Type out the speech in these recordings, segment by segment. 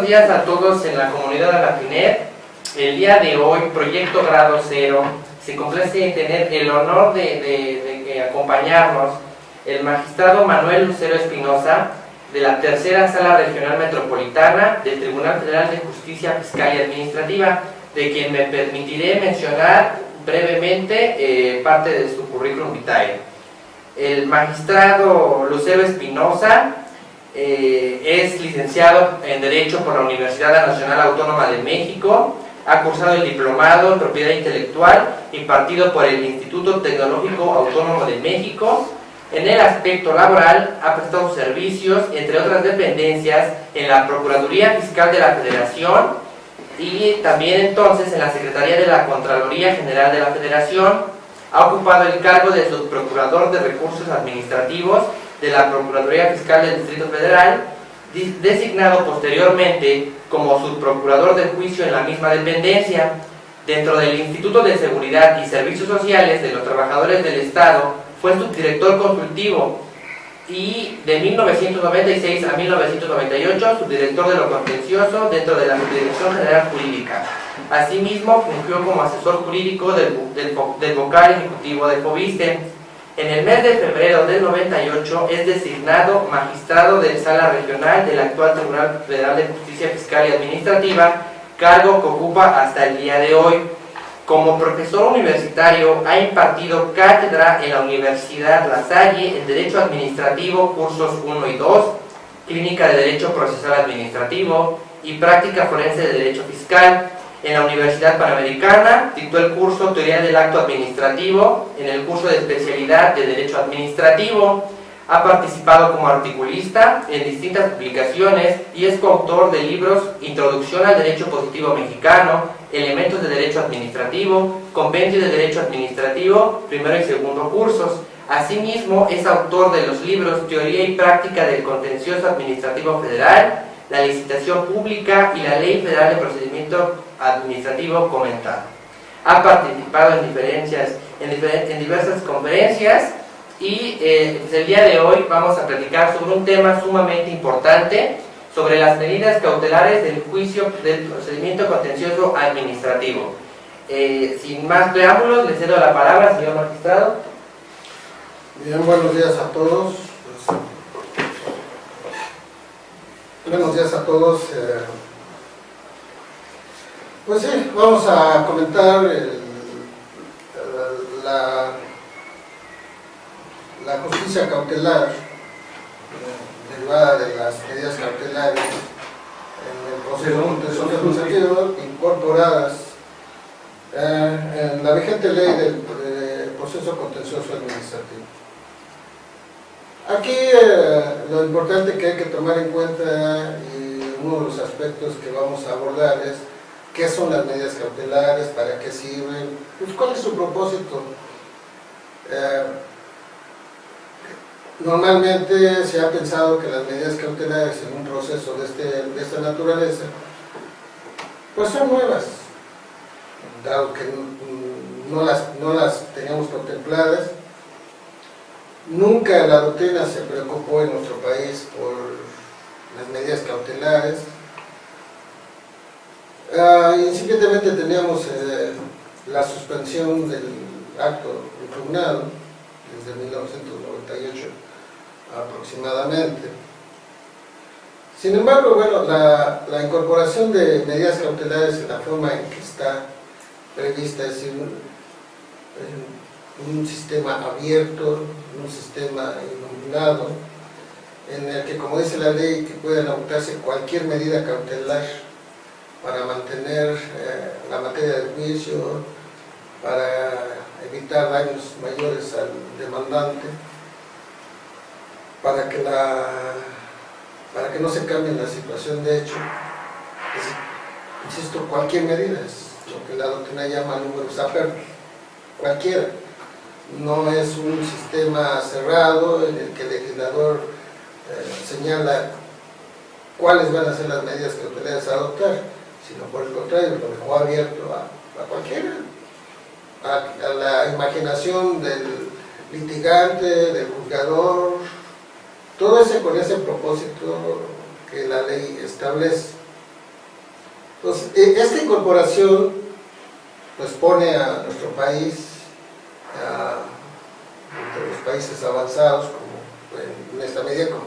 buenos días a todos en la comunidad de Agatinec. El día de hoy, Proyecto Grado Cero, se complace en tener el honor de acompañarnos el magistrado Manuel Lucero Espinosa, de la Tercera Sala Regional Metropolitana del Tribunal Federal de Justicia Fiscal y Administrativa, de quien me permitiré mencionar brevemente parte de su currículum vitae. El magistrado Lucero Espinosa es licenciado en Derecho por la Universidad Nacional Autónoma de México, ha cursado el diplomado en Propiedad Intelectual impartido por el Instituto Tecnológico Autónomo de México. En el aspecto laboral ha prestado servicios, entre otras dependencias, en la Procuraduría Fiscal de la Federación y también entonces en la Secretaría de la Contraloría General de la Federación. Ha ocupado el cargo de subprocurador de Recursos Administrativos de la Procuraduría Fiscal del Distrito Federal, designado posteriormente como subprocurador de juicio en la misma dependencia. Dentro del Instituto de Seguridad y Servicios Sociales de los Trabajadores del Estado fue subdirector consultivo y de 1996 a 1998 subdirector de lo contencioso dentro de la Subdirección General Jurídica. Asimismo, fungió como asesor jurídico del vocal ejecutivo de FOBISTE. En el mes de febrero del 98 es designado magistrado de Sala Regional del actual Tribunal Federal de Justicia Fiscal y Administrativa, cargo que ocupa hasta el día de hoy. Como profesor universitario ha impartido cátedra en la Universidad La Salle en Derecho Administrativo, cursos 1 y 2, Clínica de Derecho Procesal Administrativo y Práctica Forense de Derecho Fiscal. En la Universidad Panamericana dictó el curso Teoría del Acto Administrativo en el curso de especialidad de Derecho Administrativo. Ha participado como articulista en distintas publicaciones y es coautor de libros Introducción al Derecho Positivo Mexicano, Elementos de Derecho Administrativo, Compendio de Derecho Administrativo, primero y segundo cursos. Asimismo, es autor de los libros Teoría y Práctica del Contencioso Administrativo Federal, la Licitación Pública y la Ley Federal de Procedimiento Administrativo comentado. Ha participado en diversas conferencias y el día de hoy vamos a platicar sobre un tema sumamente importante, sobre las medidas cautelares del juicio del procedimiento contencioso administrativo. Sin más preámbulos, le cedo la palabra, señor magistrado. Bien, buenos días a todos. Buenos días a todos. Pues sí, vamos a comentar la justicia cautelar derivada de las medidas cautelares en el proceso contencioso administrativo incorporadas en la vigente ley del proceso contencioso administrativo. Aquí lo importante que hay que tomar en cuenta y uno de los aspectos que vamos a abordar es qué son las medidas cautelares, para qué sirven, pues cuál es su propósito. Normalmente se ha pensado que las medidas cautelares en un proceso de esta naturaleza pues son nuevas, dado que no las teníamos contempladas. Nunca la doctrina se preocupó en nuestro país por las medidas cautelares. Incipientemente teníamos la suspensión del acto impugnado desde 1998 aproximadamente. Sin embargo, bueno, la incorporación de medidas cautelares en la forma en que está prevista, es decir, un sistema abierto, un sistema iluminado, en el que, como dice la ley, que pueden adoptarse cualquier medida cautelar para mantener la materia del juicio, para evitar daños mayores al demandante, para que no se cambie la situación de hecho. Insisto, cualquier medida, es lo que la doctrina llama números apertos, cualquiera. No es un sistema cerrado en el que el legislador señala cuáles van a ser las medidas cautelares a adoptar, sino por el contrario, lo dejó abierto a cualquiera, a la imaginación del litigante, del juzgador, todo con ese propósito que la ley establece. Entonces, esta incorporación pues pone a nuestro país entre los países avanzados, como en esta medida, como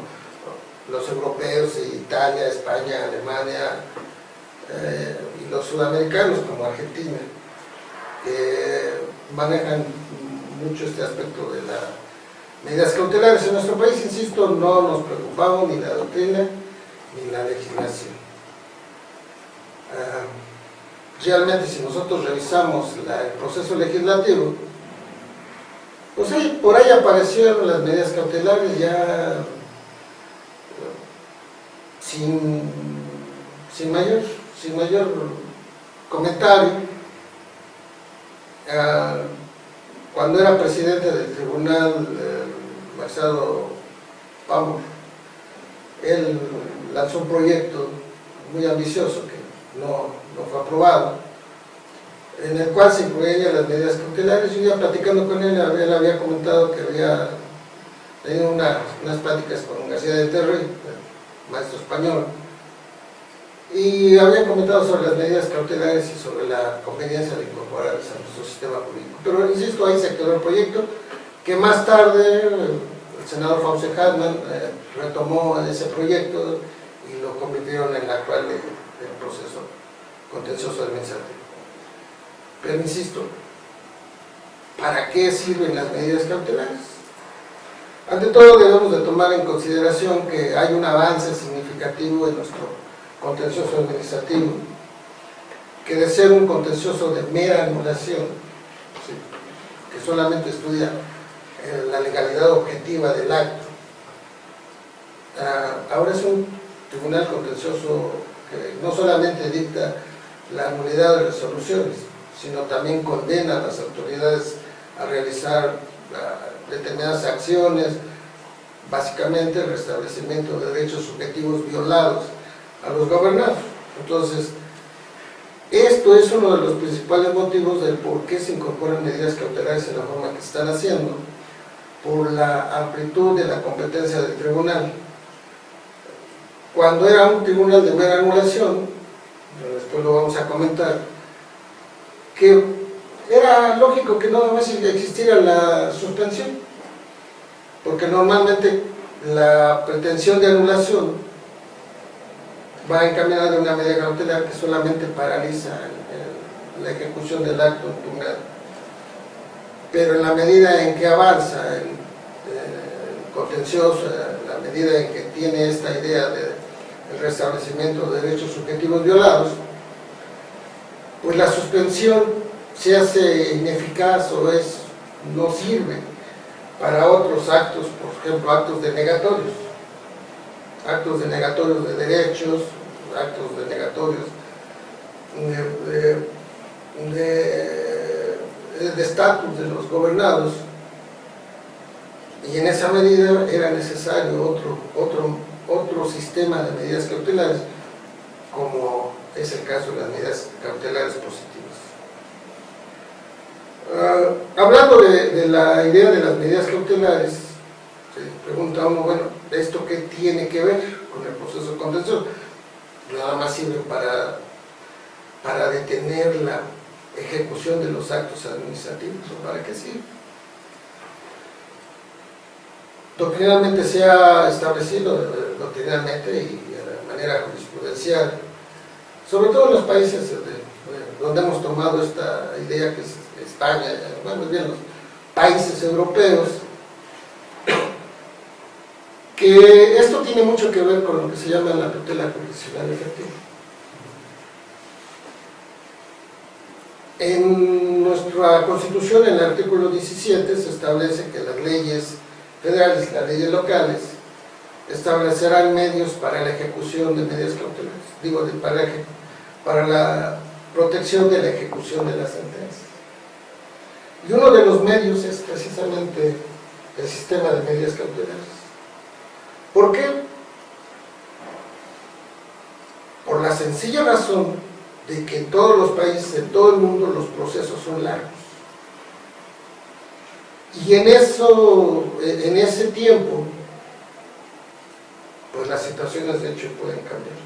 los europeos, Italia, España, Alemania, y los sudamericanos como Argentina, que manejan mucho este aspecto de las medidas cautelares. En nuestro país, insisto, no nos preocupamos ni la doctrina ni la legislación. Realmente, si nosotros revisamos el proceso legislativo, pues por ahí aparecieron las medidas cautelares ya sin mayor comentario. Cuando era presidente del tribunal, el magistrado Pamor, él lanzó un proyecto muy ambicioso que no fue aprobado, en el cual se incluían las medidas cautelares. Yo ya platicando con él había comentado que había tenido unas pláticas con García de Terry, el maestro español, y había comentado sobre las medidas cautelares y sobre la conveniencia de incorporarlas a nuestro sistema jurídico. Pero insisto, ahí se quedó el proyecto, que más tarde el senador Fausto Hartmann retomó ese proyecto y lo convirtieron en el actual proceso contencioso administrativo. Pero insisto, ¿para qué sirven las medidas cautelares? Ante todo, debemos de tomar en consideración que hay un avance significativo en nuestro contencioso administrativo, que de ser un contencioso de mera anulación, ¿sí?, que solamente estudia la legalidad objetiva del acto, ahora es un tribunal contencioso que no solamente dicta la nulidad de resoluciones, sino también condena a las autoridades a realizar determinadas acciones, básicamente el restablecimiento de derechos subjetivos violados a los gobernados. Entonces, esto es uno de los principales motivos del por qué se incorporan medidas cautelares en la forma que se están haciendo, por la amplitud de la competencia del tribunal. Cuando era un tribunal de mera anulación, después lo vamos a comentar, que era lógico que no más existiera la suspensión, porque normalmente la pretensión de anulación va encaminada de una medida cautelar que solamente paraliza la ejecución del acto impugnado. Pero en la medida en que avanza el contencioso, la medida en que tiene esta idea del restablecimiento de derechos subjetivos violados, pues la suspensión se hace ineficaz o no sirve para otros actos, por ejemplo, actos denegatorios de derechos, actos denegatorios de estatus de los gobernados, y en esa medida era necesario otro sistema de medidas cautelares, como es el caso de las medidas cautelares positivas. Hablando de la idea de las medidas cautelares, se pregunta uno, bueno, ¿esto qué tiene que ver con el proceso contencioso? Nada más sirve para detener la ejecución de los actos administrativos, ¿o para qué sirve? Doctrinalmente se ha establecido, doctrinalmente y de manera jurisprudencial, sobre todo en los países donde hemos tomado esta idea, que es España, bueno, más bien los países europeos, que esto tiene mucho que ver con lo que se llama la tutela jurisdiccional efectiva. En nuestra Constitución, en el artículo 17, se establece que las leyes federales y las leyes locales establecerán medios para la ejecución de medidas cautelares, para la protección de la ejecución de las sentencias. Y uno de los medios es precisamente el sistema de medidas cautelares. ¿Por qué? Por la sencilla razón de que en todos los países, en todo el mundo, los procesos son largos. Y en ese tiempo, pues las situaciones de hecho pueden cambiar.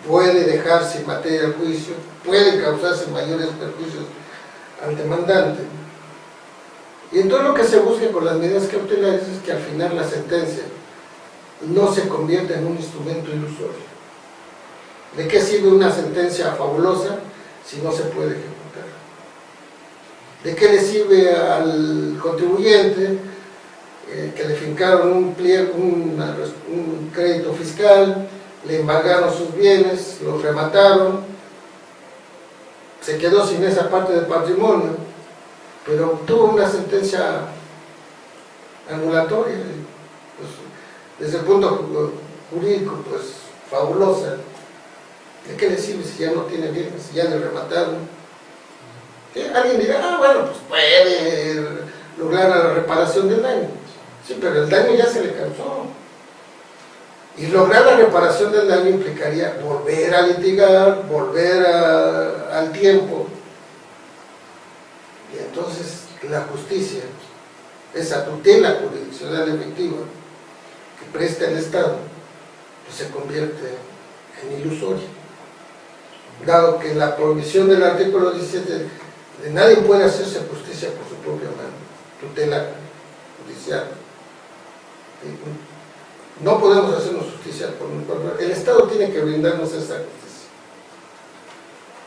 puede dejar sin materia el juicio, puede causarse mayores perjuicios al demandante. Y entonces lo que se busca con las medidas cautelares es que al final la sentencia no se convierta en un instrumento ilusorio. ¿De qué sirve una sentencia fabulosa si no se puede ejecutar? ¿De qué le sirve al contribuyente que le fincaron un crédito fiscal, le embargaron sus bienes, los remataron, se quedó sin esa parte del patrimonio, pero obtuvo una sentencia anulatoria, pues, desde el punto jurídico, pues fabulosa? ¿De qué le sirve si ya no tiene bienes, si ya le remataron? Alguien dirá, bueno, pues puede lograr la reparación del daño. Sí, pero el daño ya se le causó. Y lograr la reparación del daño implicaría volver a litigar, volver al tiempo. Y entonces la justicia, esa tutela jurisdiccional efectiva que presta el Estado, pues se convierte en ilusoria. Dado que la prohibición del artículo 17 de nadie puede hacerse justicia por su propia mano, tutela judicial. No podemos hacernos justicia por nuestra mano. El Estado tiene que brindarnos esa justicia.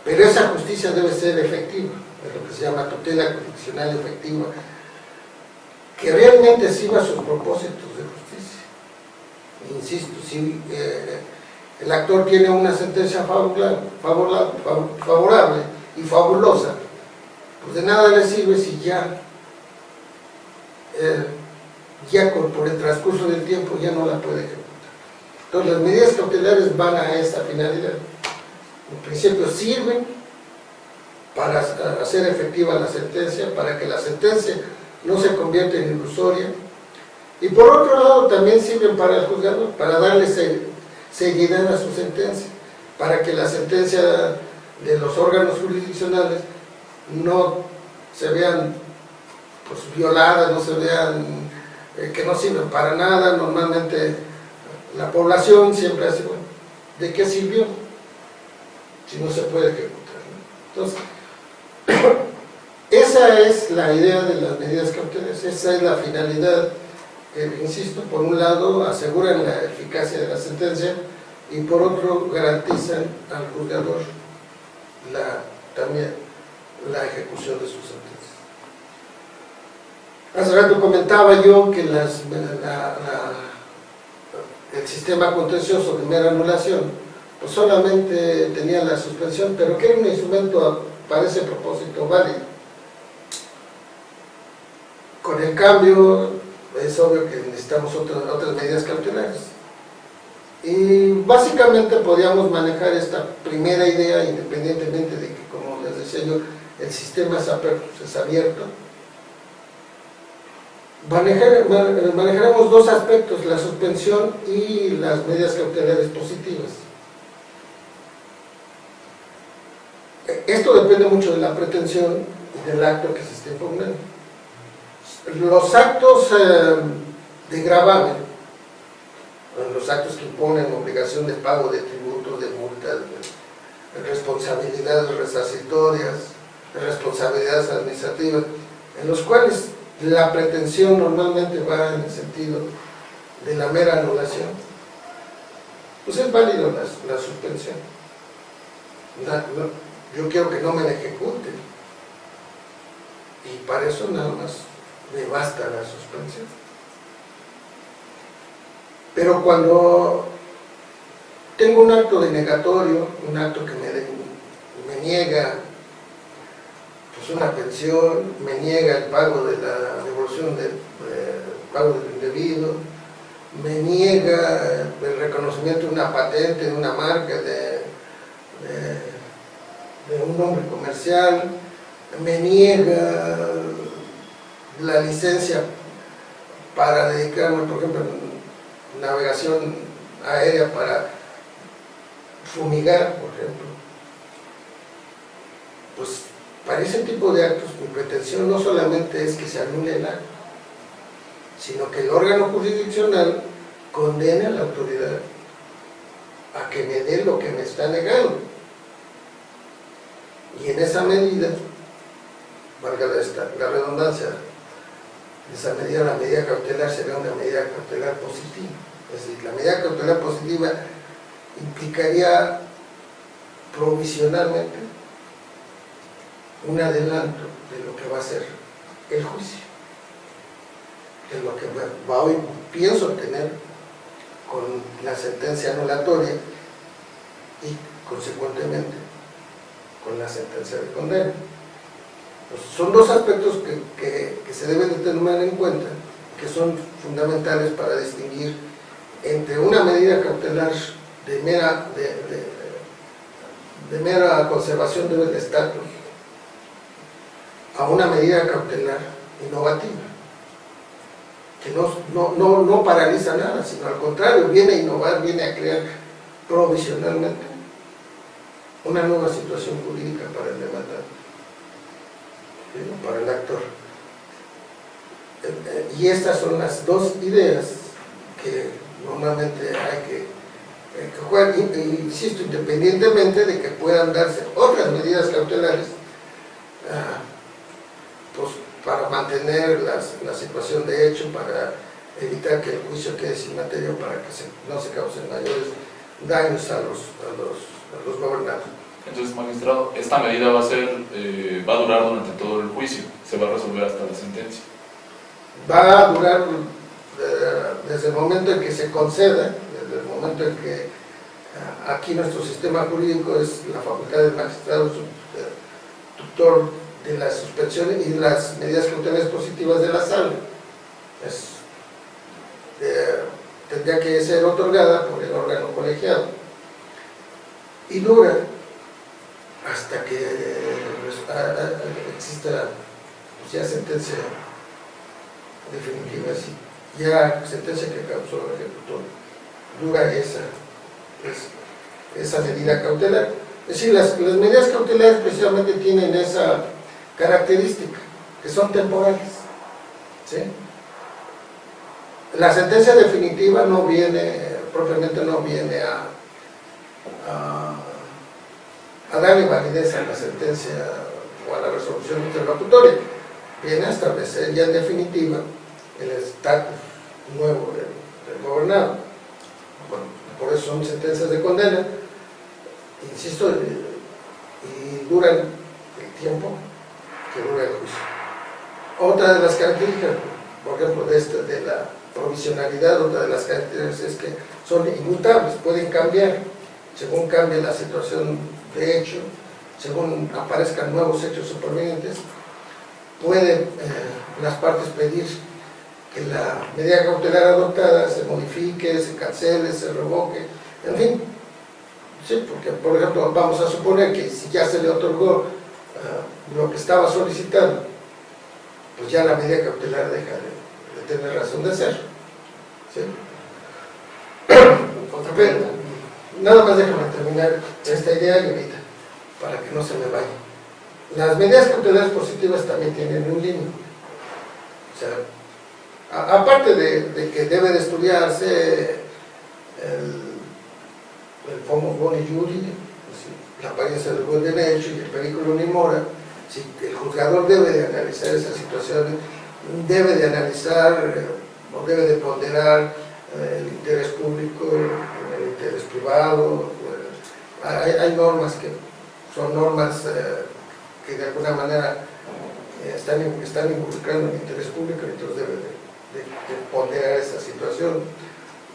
Pero esa justicia debe ser efectiva, es lo que se llama tutela jurisdiccional efectiva, que realmente sirva a sus propósitos de justicia. Insisto, si el actor tiene una sentencia favorable y fabulosa, pues de nada le sirve si por el transcurso del tiempo ya no la puede ejecutar. Entonces las medidas cautelares van a esa finalidad. En principio sirven para hacer efectiva la sentencia, para que la sentencia no se convierta en ilusoria, y por otro lado también sirven para el juzgador, para darle seguridad a su sentencia, para que la sentencia de los órganos jurisdiccionales no se vean pues violadas, no se vean que no sirven para nada. Normalmente la población siempre hace, bueno, ¿de qué sirvió si no se puede ejecutar? Entonces, esa es la idea de las medidas cautelares, esa es la finalidad. Insisto, por un lado aseguran la eficacia de la sentencia y por otro garantizan al juzgador también la ejecución de sus sentencias. Hace rato comentaba yo que el sistema contencioso de mera anulación pues solamente tenía la suspensión, pero que era un instrumento para ese propósito válido. Con el cambio es obvio que necesitamos otras medidas cautelares, y básicamente podríamos manejar esta primera idea independientemente de que, como les decía yo, el sistema es abierto. Manejaremos dos aspectos: la suspensión y las medidas cautelares positivas. Esto depende mucho de la pretensión y del acto que se esté impugnando. Los actos de gravamen, los actos que imponen obligación de pago de tributos, de multas, de responsabilidades resarcitorias, de responsabilidades administrativas, en los cuales la pretensión normalmente va en el sentido de la mera anulación, pues es válido la suspensión. Yo quiero que no me la ejecuten, y para eso nada más me basta la suspensión. Pero cuando tengo un acto denegatorio, un acto que me niega pues una pensión, me niega el pago de la devolución del pago del indebido, me niega el reconocimiento de una patente, de una marca, de un nombre comercial, me niega la licencia para dedicarme, por ejemplo, a navegación aérea para fumigar, por ejemplo, pues para ese tipo de actos mi pretensión no solamente es que se anule el acto, sino que el órgano jurisdiccional condene a la autoridad a que me dé lo que me está negando. Y en esa medida, valga la redundancia, esa medida, la medida cautelar sería una medida cautelar positiva. Es decir, la medida cautelar positiva implicaría provisionalmente un adelanto de lo que va a ser el juicio, de lo que hoy pienso tener con la sentencia anulatoria y consecuentemente con la sentencia de condena. Pues son dos aspectos que se deben de tener en cuenta, que son fundamentales para distinguir entre una medida cautelar de mera conservación del estatus a una medida cautelar innovativa, que no paraliza nada, sino al contrario, viene a innovar, viene a crear provisionalmente una nueva situación jurídica para el demandante, para el actor. Y estas son las dos ideas que normalmente hay que jugar, insisto, independientemente de que puedan darse otras medidas cautelares, pues para mantener la situación de hecho, para evitar que el juicio quede sin materia, para que no se causen mayores daños a los gobernados. Entonces, magistrado, esta medida va a durar durante todo el juicio, se va a resolver hasta la sentencia. Va a durar desde el momento en que se conceda, desde el momento en que aquí nuestro sistema jurídico es la facultad del magistrado tutor de las suspensiones y de las medidas cautelares positivas de la sala. Tendría que ser otorgada por el órgano colegiado y dura hasta que exista ya sentencia definitiva, sí, ya sentencia que causó el ejecutor, dura esa medida cautelar. Es decir, las medidas cautelares precisamente tienen esa característica, que son temporales, ¿sí? La sentencia definitiva no viene, propiamente no viene a darle validez a la sentencia o a la resolución interlocutoria, viene a establecer ya en definitiva el estatus nuevo del gobernado. Bueno, por eso son sentencias de condena, insisto, y duran el tiempo que dura el juicio. Otra de las características, por ejemplo, de la provisionalidad, otra de las características es que son inmutables, pueden cambiar según cambie la situación de hecho, según aparezcan nuevos hechos supervenientes. Pueden las partes pedir que la medida cautelar adoptada se modifique, se cancele, se revoque, en fin. Sí, porque, por ejemplo, vamos a suponer que si ya se le otorgó lo que estaba solicitando, pues ya la medida cautelar deja de tener razón de ser. ¿Sí? Nada más déjame terminar esta idea y ahorita, para que no se me vaya. Las medidas cautelares positivas también tienen un límite. O sea, aparte de que debe de estudiarse el famoso boni iuri, la apariencia del buen derecho y el periculum in mora, si el juzgador debe de analizar esas situaciones, debe de analizar o debe de ponderar el interés público, el interés privado. Hay normas que son normas que de alguna manera están involucrando el interés público, entonces debe de ponderar esa situación.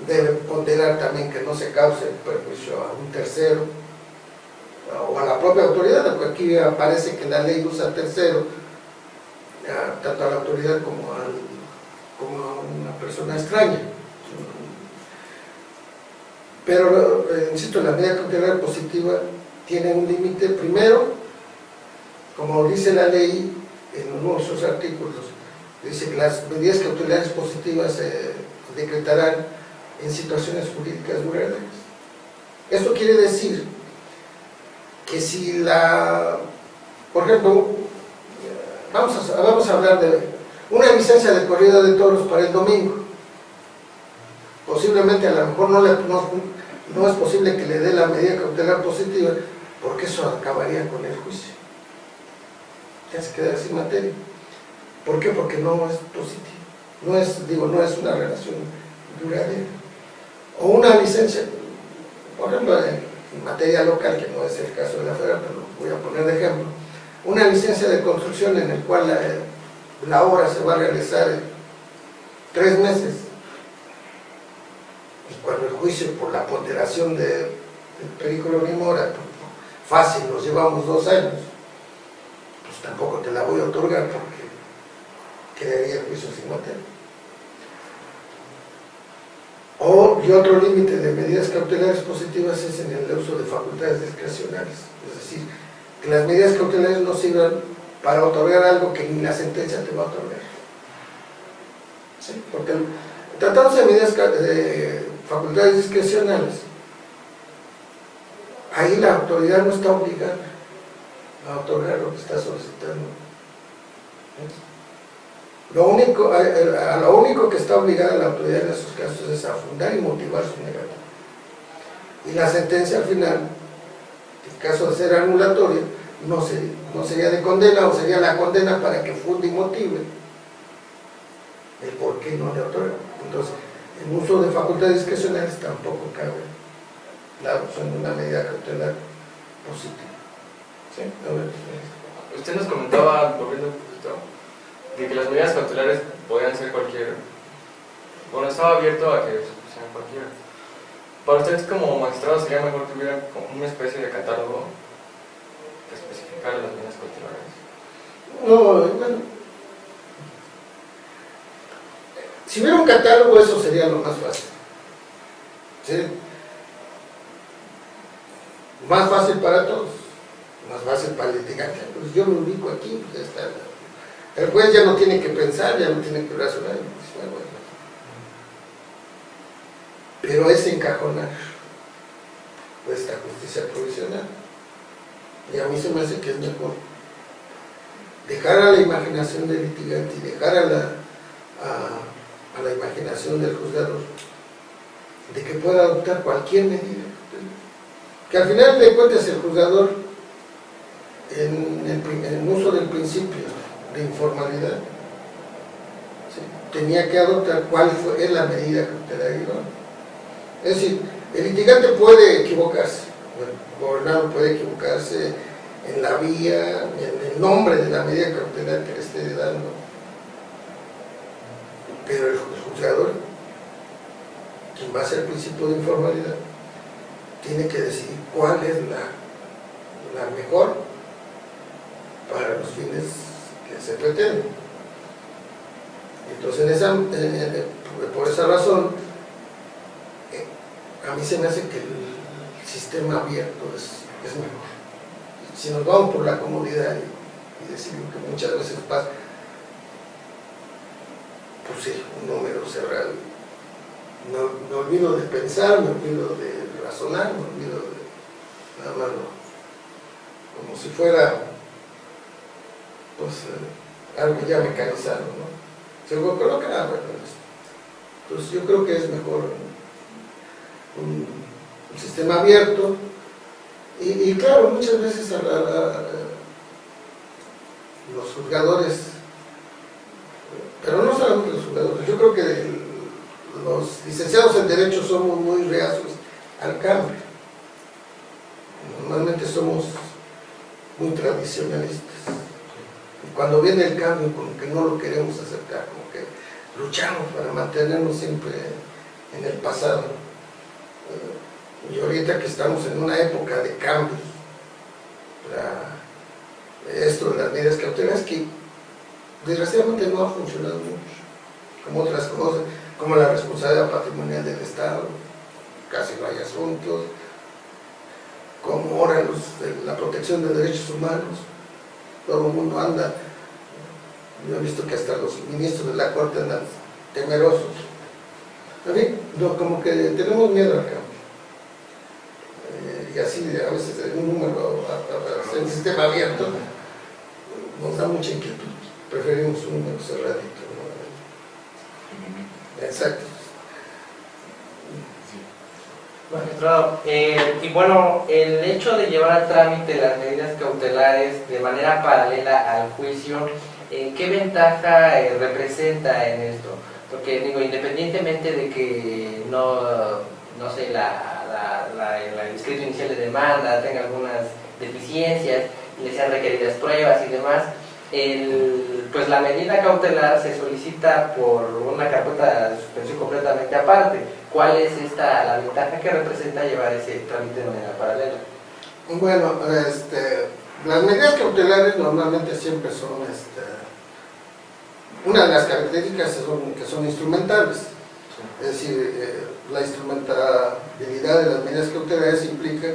Debe ponderar también que no se cause perjuicio a un tercero o a la propia autoridad, porque aquí aparece que la ley usa tercero, tanto a la autoridad como a una persona extraña. Pero, insisto, la medida cautelar positiva tiene un límite. Primero, como dice la ley en uno de sus artículos, dice que las medidas cautelares positivas se decretarán en situaciones jurídicas vulnerables. Esto quiere decir que si por ejemplo, vamos a hablar de una licencia de corrida de toros para el domingo. Posiblemente a lo mejor no es posible que le dé la medida cautelar positiva, porque eso acabaría con el juicio. Ya se queda sin materia. ¿Por qué? Porque no es positivo. No es una relación duradera. O una licencia, por ejemplo, en materia local, que no es el caso de la federal, pero lo voy a poner de ejemplo, una licencia de construcción en el cual la obra se va a realizar en 3 meses, y cuando el juicio por la ponderación del perículo ni mora, fácil, nos llevamos 2 años, pues tampoco te la voy a otorgar porque quedaría el juicio sin materia. Y otro límite de medidas cautelares positivas es en el uso de facultades discrecionales, es decir, que las medidas cautelares no sirvan para otorgar algo que ni la sentencia te va a otorgar. ¿Sí? Porque tratándose de medidas de facultades discrecionales, ahí la autoridad no está obligada a otorgar lo que está solicitando. Lo único que está obligada la autoridad en esos casos es a fundar y motivar su negativa. Y la sentencia al final, en caso de ser anulatoria, no sería de condena, o sería la condena para que funde y motive el por qué no le otorga. Entonces, en uso de facultades discrecionales tampoco cabe la opción de una medida cautelar positiva. ¿Sí? A ver. Usted nos comentaba, volviendo un poquito, de que las medidas cautelares podían ser cualquiera. Bueno, estaba abierto a que sean cualquiera. Para ustedes como magistrados sería mejor que hubiera como una especie de catálogo que especificara las medidas cautelares. No, bueno, si hubiera un catálogo, eso sería lo más fácil. ¿Sí? Más fácil para todos, más fácil para el litigante. Pues yo me ubico aquí, pues ya está. El juez ya no tiene que pensar, ya no tiene que razonar. Pues, bueno. Pero es encajonar esta justicia provisional. Y a mí se me hace que es mejor dejar a la imaginación del litigante y dejar a la imaginación del juzgador de que pueda adoptar cualquier medida. Que al final de cuentas el juzgador, en uso del principio de informalidad, ¿sí?, tenía que adoptar cuál es la medida cautelar idónea. Es decir, el litigante puede equivocarse, el gobernador puede equivocarse en la vía, en el nombre de la medida cautelar que le esté dando, pero el juzgador, quien va a ser el principio de informalidad, tiene que decidir cuál es la mejor para los fines que se pretenden. Entonces, por esa razón, a mí se me hace que el sistema abierto es mejor. Si nos vamos por la comodidad y decir lo que muchas veces pasa, pues sí, un número cerrado. Me olvido de pensar, me olvido de razonar, me olvido de nada más, como si fuera pues algo ya mecanizado, ¿no? Se coloca nada, bueno, entonces yo creo que es mejor un sistema abierto y claro, muchas veces los juzgadores, pero no solamente los juzgadores, yo creo que los licenciados en Derecho somos muy reacios al cambio. Normalmente somos muy tradicionalistas. Y cuando viene el cambio, como que no lo queremos aceptar, como que luchamos para mantenernos siempre en el pasado. Y ahorita que estamos en una época de cambios, esto de las medidas cautelares, que desgraciadamente no ha funcionado mucho, como otras cosas, como la responsabilidad patrimonial del Estado, casi no hay asuntos, como ahora la protección de derechos humanos, todo el mundo anda, yo he visto que hasta los ministros de la Corte andan temerosos. A mí, como que tenemos miedo al cambio. Y así a veces en un número, en un sistema abierto, nos da mucha inquietud. Preferimos un número cerradito, ¿no? Exacto. Magistrado, y bueno, el hecho de llevar al trámite las medidas cautelares de manera paralela al juicio, ¿qué ventaja representa en esto? Porque digo, independientemente de que no sé, el escrito inicial de demanda tenga algunas deficiencias, le sean requeridas pruebas y demás, pues la medida cautelar se solicita por una carpeta de suspensión completamente aparte. ¿Cuál es la ventaja que representa llevar ese trámite de manera paralela? Bueno, las medidas cautelares normalmente siempre son, una de las características que son instrumentales. Es decir, la instrumentabilidad de las medidas cautelares implica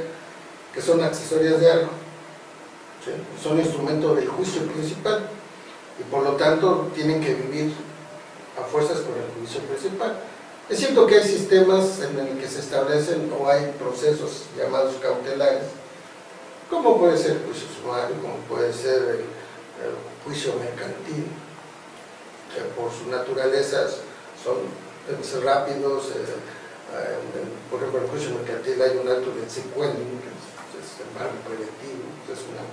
que son accesorias de algo, ¿sí? Son instrumento del juicio principal y por lo tanto tienen que vivir a fuerzas con el juicio principal. Es cierto que hay sistemas en el que se establecen o hay procesos llamados cautelares, como puede ser el juicio sumario, como puede ser el juicio mercantil, que por su naturaleza deben ser rápidos. Por ejemplo, en el juicio mercantil hay un acto de sequencing, que es embargo preventivo, que es una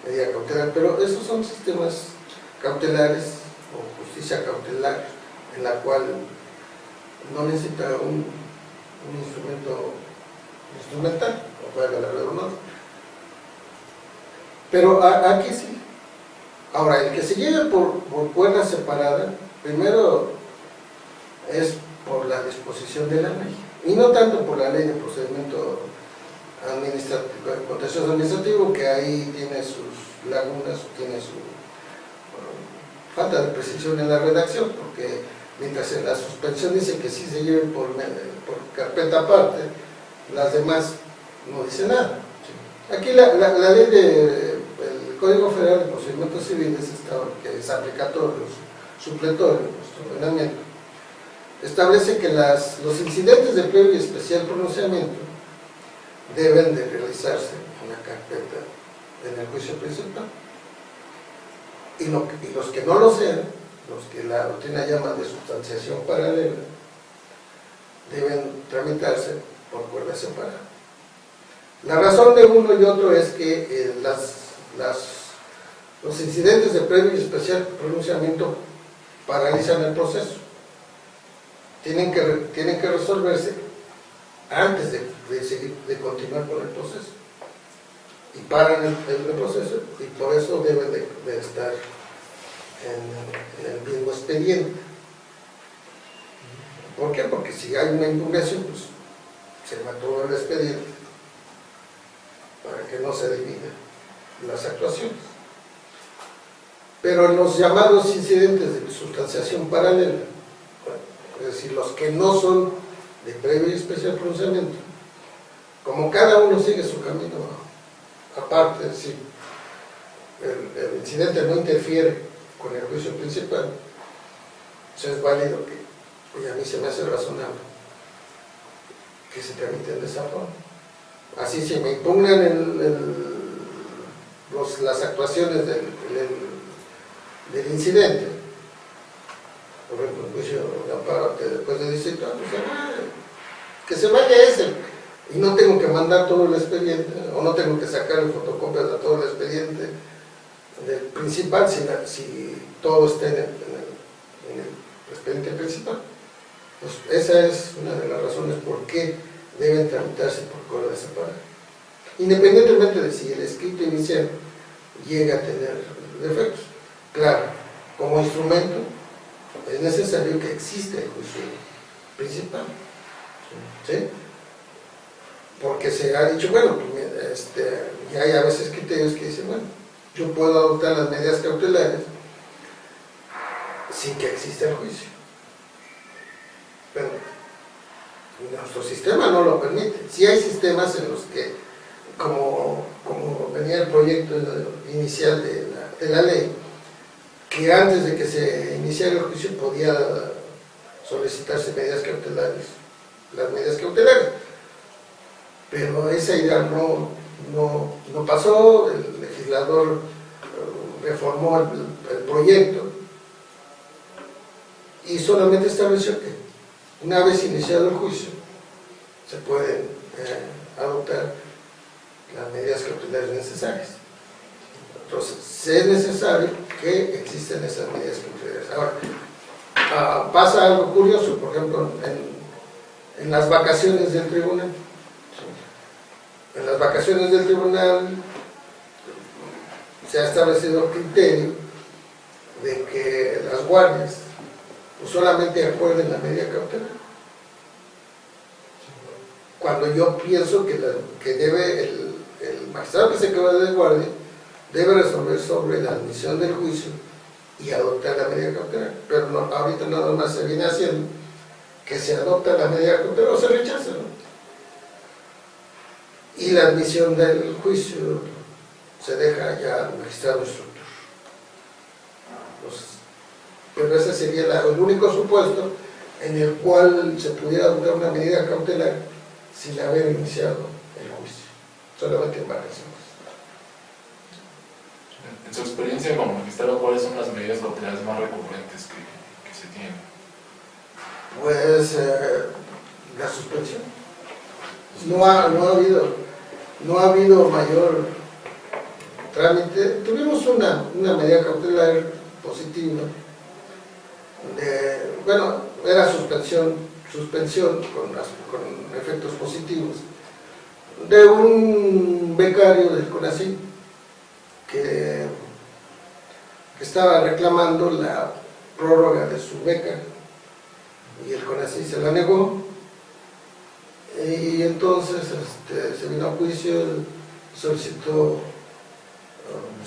medida cautelar, pero esos son sistemas cautelares o justicia cautelar, en la cual no necesita un instrumento instrumental, o valga la redundancia. Pero aquí sí. Ahora, el que se lleve por cuerda separada, primero es por la disposición de la ley, y no tanto por la ley de procedimiento administrativo, contencioso administrativo, que ahí tiene sus lagunas, tiene su falta de precisión en la redacción, porque mientras en la suspensión dice que sí se lleve por carpeta aparte, las demás no dicen nada. Aquí la ley del Código Federal de Procedimientos Civiles, que es aplicatorio, supletorio de nuestro ordenamiento, establece que los incidentes de previo y especial pronunciamiento deben de realizarse en la carpeta en el juicio principal, y los que no lo sean, los que la doctrina llama de sustanciación paralela, deben tramitarse por cuerda separada. La razón de uno y otro es que los incidentes de previo y especial pronunciamiento paralizan el proceso. Tienen que resolverse antes de continuar con el proceso, y paran el proceso, y por eso deben de estar en el mismo expediente. ¿Por qué? Porque si hay una impugnación, pues se va todo el expediente para que no se dividan las actuaciones. Pero en los llamados incidentes de sustanciación paralela, es decir, los que no son de previo y especial pronunciamiento, como cada uno sigue su camino aparte, es decir, el incidente no interfiere con el juicio principal, entonces es válido y a mí se me hace razonable que se tramiten de esa forma. Así, si me impugnan las actuaciones del incidente, por ejemplo, el juicio de amparo después de 18 años, que se vaya ese, y no tengo que mandar todo el expediente, o no tengo que sacar fotocopias de todo el expediente del principal, si todo está en el expediente principal. Pues esa es una de las razones por qué deben tramitarse por cuerda separada, independientemente de si el escrito inicial llega a tener defectos. Claro, como instrumento es necesario que exista el juicio principal, ¿sí? Porque se ha dicho, bueno, y hay a veces criterios que dicen, bueno, yo puedo adoptar las medidas cautelares sin que exista el juicio, pero nuestro sistema no lo permite. Sí hay sistemas en los que, como venía el proyecto inicial de la ley, que antes de que se iniciara el juicio podía solicitarse medidas cautelares, las medidas cautelares, pero esa idea no pasó. El legislador reformó el proyecto y solamente estableció que una vez iniciado el juicio se pueden adoptar las medidas cautelares necesarias. Entonces, si es necesario que existen esas medidas cautelares. Ahora, pasa algo curioso, por ejemplo, en las vacaciones del tribunal. En las vacaciones del tribunal se ha establecido el criterio de que las guardias pues, solamente acuerden la medida cautelar. Cuando yo pienso que debe el magistrado que se queda de guardia debe resolver sobre la admisión del juicio y adoptar la medida cautelar, pero no, ahorita nada más se viene haciendo que se adopta la medida cautelar o se rechaza, ¿no? Y la admisión del juicio se deja ya al magistrado instructor. Pero ese sería el único supuesto en el cual se pudiera adoptar una medida cautelar sin haber iniciado el juicio, solamente en vacaciones. En su experiencia como magistrado, ¿cuáles son las medidas cautelares más recurrentes que se tienen? Pues la suspensión. No ha habido mayor trámite. Tuvimos una medida cautelar positiva. Bueno, era suspensión con efectos positivos de un becario del CONACYT que estaba reclamando la prórroga de su beca y el CONACYT se la negó, y entonces se vino a juicio, solicitó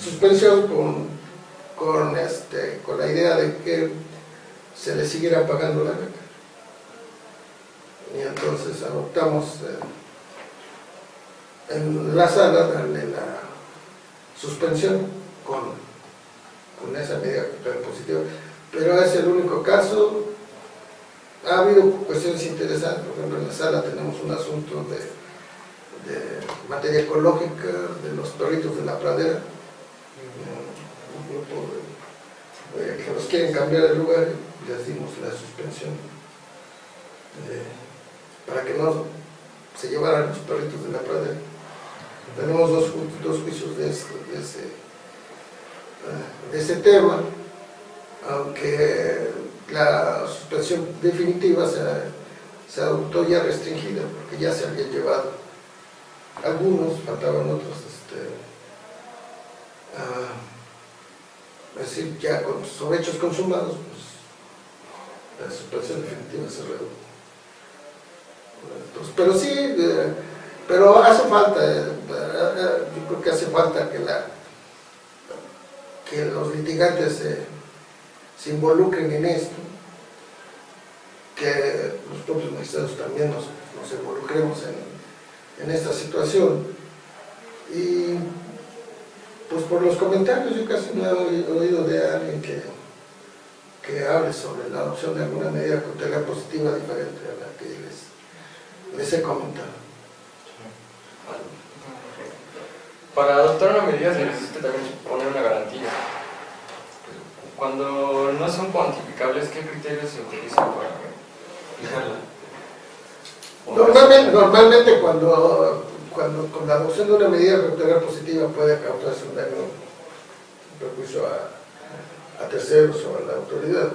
suspensión con la idea de que se le siguiera pagando la beca, y entonces adoptamos en la sala darle la suspensión con esa medida positiva, pero es el único caso. Ha habido cuestiones interesantes, por ejemplo en la sala tenemos un asunto de materia ecológica de los perritos de la pradera, un grupo que nos quieren cambiar de lugar, les dimos la suspensión para que no se llevaran los perritos de la pradera. Tenemos dos juicios de ese tema, aunque la suspensión definitiva se adoptó ya restringida, porque ya se habían llevado algunos, faltaban otros, es decir, ya sobre hechos consumados, pues la suspensión definitiva se redujo. Entonces, pero sí, pero hace falta, yo creo que hace falta que los litigantes se involucren en esto, que los propios magistrados también nos involucremos en esta situación. Y pues por los comentarios yo casi no he oído de alguien que hable sobre la adopción de alguna medida cautelar positiva diferente a la que les he comentado. Para adoptar una medida se necesita también poner una garantía. Cuando no son cuantificables, ¿qué criterios se utilizan para fijarla? Normalmente cuando con la adopción de una medida cautelar positiva puede causarse un daño, un perjuicio a terceros o a la autoridad,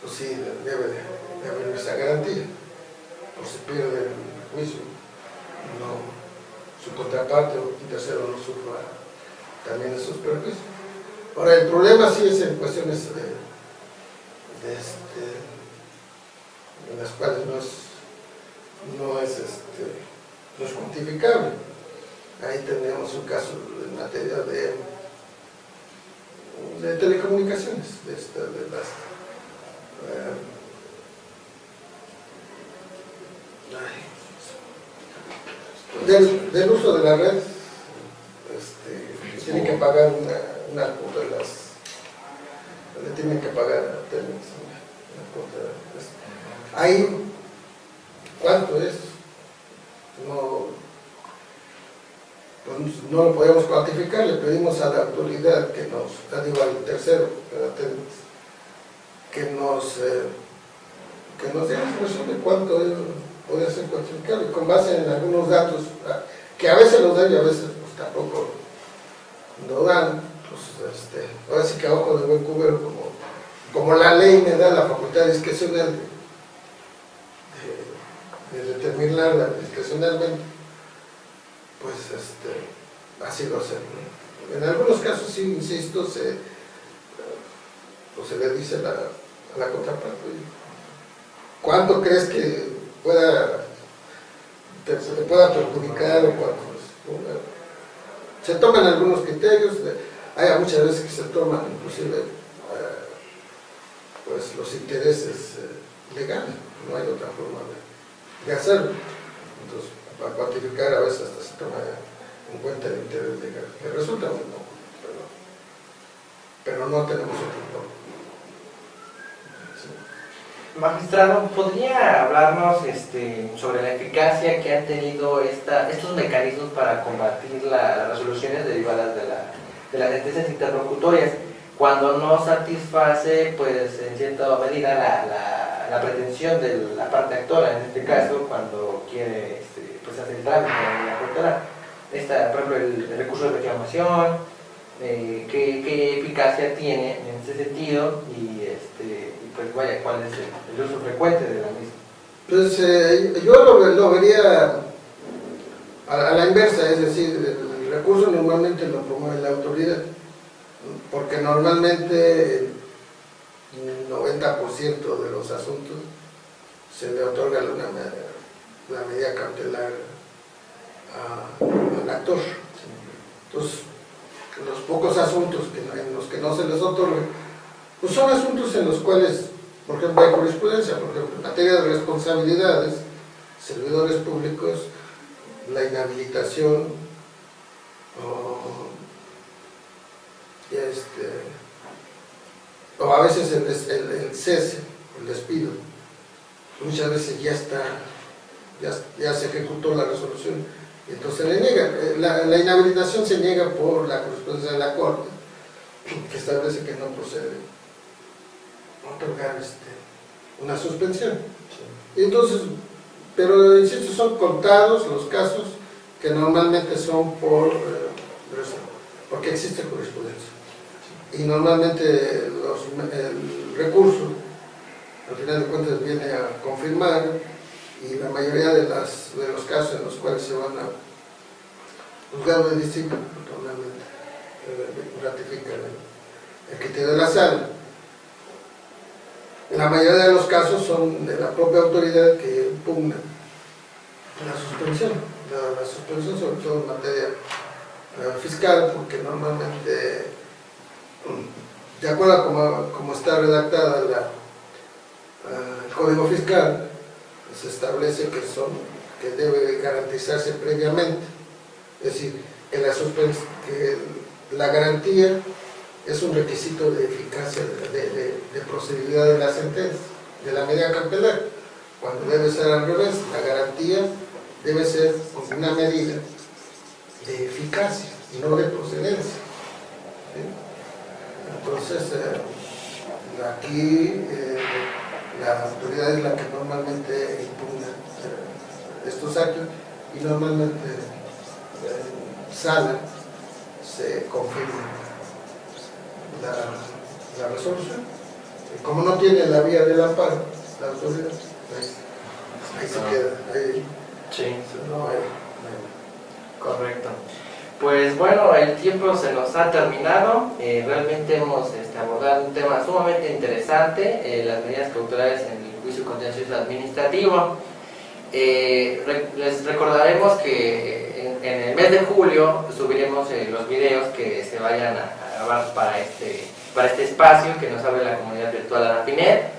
pues sí debe de haber esa garantía, o se pierde el juicio, no su contraparte o un tercero no sufra también esos perjuicios. Ahora, el problema sí es en cuestiones en las cuales no es cuantificable. Ahí tenemos un caso en materia de telecomunicaciones, del uso de la red. Tienen que pagar una cuota le tienen que pagar a Telmex una cuota. Ahí, ¿cuánto es? No lo podemos cuantificar, le pedimos a la autoridad que nos, digo al tercero, a Telmex, que nos dé la información de cuánto es podría ser cuantificable con base en algunos datos que a veces los dan y a veces pues, tampoco lo dan. Pues, ahora sí que a ojo de buen cubero, como la ley me da la facultad discrecional de determinarla discrecionalmente, pues así lo hacen, ¿no? En algunos casos, sí, insisto, pues se le dice a la contraparte, ¿cuánto crees que se te pueda perjudicar o cuánto? Se toman algunos criterios, hay muchas veces que se toman inclusive pues los intereses legales, no hay otra forma de hacerlo. Entonces, para cuantificar a veces hasta se toma en cuenta el interés legal, que resulta muy poco, pero no tenemos otro problema. Magistrado, ¿podría hablarnos sobre la eficacia que han tenido estos mecanismos para combatir las resoluciones derivadas de las sentencias interlocutorias cuando no satisface, pues, en cierta medida la pretensión de la parte actora, en este caso, cuando quiere pues, hacer el trámite de la cautelar? Por ejemplo, el recurso de reclamación, ¿qué eficacia tiene en ese sentido? Y pues vaya, ¿cuál es el uso frecuente de la misma? Pues yo lo vería a la inversa, es decir, el recurso normalmente lo promueve la autoridad, porque normalmente el 90% de los asuntos se le otorga la medida cautelar al actor. Entonces, los pocos asuntos en los que no se les otorga, pues son asuntos en los cuales, por ejemplo, hay jurisprudencia, por ejemplo, en materia de responsabilidades, servidores públicos, la inhabilitación o a veces el cese, el despido, muchas veces ya se ejecutó la resolución, y entonces le niega. La inhabilitación se niega por la jurisprudencia de la Corte, que establece que no procede otorgar una suspensión. Sí. Y entonces, pero insisto, son contados los casos que normalmente son porque existe jurisprudencia. Y normalmente el recurso, al final de cuentas, viene a confirmar, y la mayoría de los casos en los cuales se van a juzgar de disciplina, normalmente ratifican el criterio de la sala. La mayoría de los casos son de la propia autoridad que impugna la suspensión, la suspensión sobre todo en materia fiscal, porque normalmente, de acuerdo a cómo está redactada el Código Fiscal, se establece que debe garantizarse previamente, es decir, que la garantía es un requisito de eficacia, de procedibilidad de la sentencia, de la medida cautelar, cuando debe ser al revés. La garantía debe ser una medida de eficacia y no de procedencia. ¿Sí? Entonces, aquí la autoridad es la que normalmente impugna estos actos, y normalmente en sala se confirma la resolución. Y como no tiene la vía del amparo, la autoridad, ahí se queda. Ahí Sí, no hay. correcto. Pues bueno, el tiempo se nos ha terminado. Realmente hemos abordado un tema sumamente interesante, las medidas cautelares en el juicio contencioso administrativo. Les recordaremos que en el mes de julio subiremos los videos que se vayan a grabar para este espacio que nos abre la comunidad virtual Anafinet.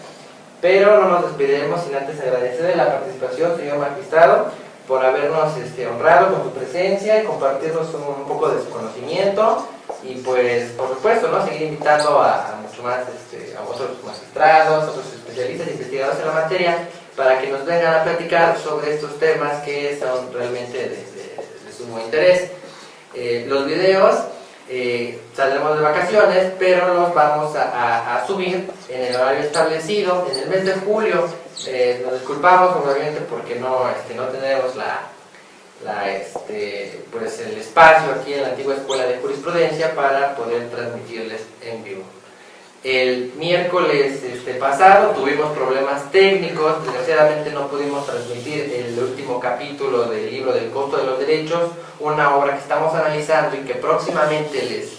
Pero no nos despediremos sin antes agradecerle la participación, señor magistrado, por habernos honrado con su presencia y compartirnos un poco de su conocimiento, y pues por supuesto, ¿no?, seguir invitando a mucho más a otros magistrados, otros especialistas e investigadores en la materia, para que nos vengan a platicar sobre estos temas que son realmente de sumo interés. Los videos Saldremos de vacaciones, pero los vamos a subir en el horario establecido en el mes de julio. Nos disculpamos obviamente porque no tenemos pues el espacio aquí en la antigua Escuela de Jurisprudencia para poder transmitirles en vivo. El miércoles pasado tuvimos problemas técnicos, desgraciadamente no pudimos transmitir el último capítulo del libro del costo de los derechos, una obra que estamos analizando y que próximamente les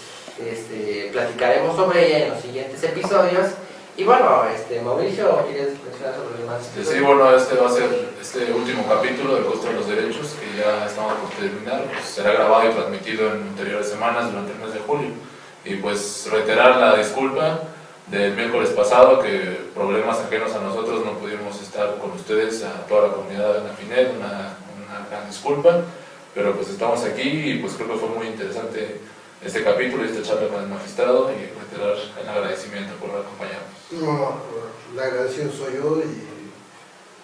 platicaremos sobre ella en los siguientes episodios. Y bueno, Mauricio, ¿quieres mencionar sobre los demás? Sí, bueno, este va a ser este último capítulo del costo de los derechos, que ya estamos por terminar, pues será grabado y transmitido en anteriores semanas durante el mes de julio. Y pues reiterar la disculpa del miércoles pasado, que problemas ajenos a nosotros no pudimos estar con ustedes, a toda la comunidad de Nafinet, una gran disculpa, pero pues estamos aquí y pues creo que fue muy interesante este capítulo y esta charla con el magistrado, y reiterar el agradecimiento por acompañarnos. No, el agradecido soy yo y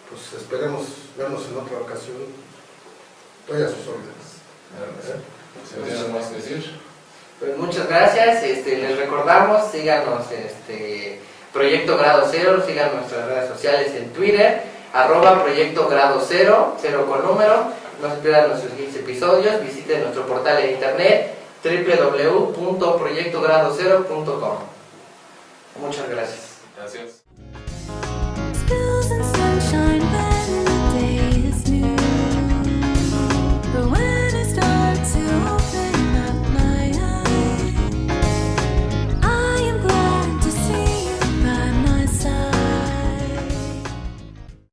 pues esperemos vernos en otra ocasión. Estoy a sus órdenes. Si no tienen más que decir. Pues muchas gracias, les recordamos, síganos Proyecto Grado Cero, sigan nuestras redes sociales en Twitter, @Proyecto Grado Cero, 0 con número, no se pierdan nuestros siguientes episodios, visiten nuestro portal en internet www.proyectogradocero.com. Muchas gracias. Gracias.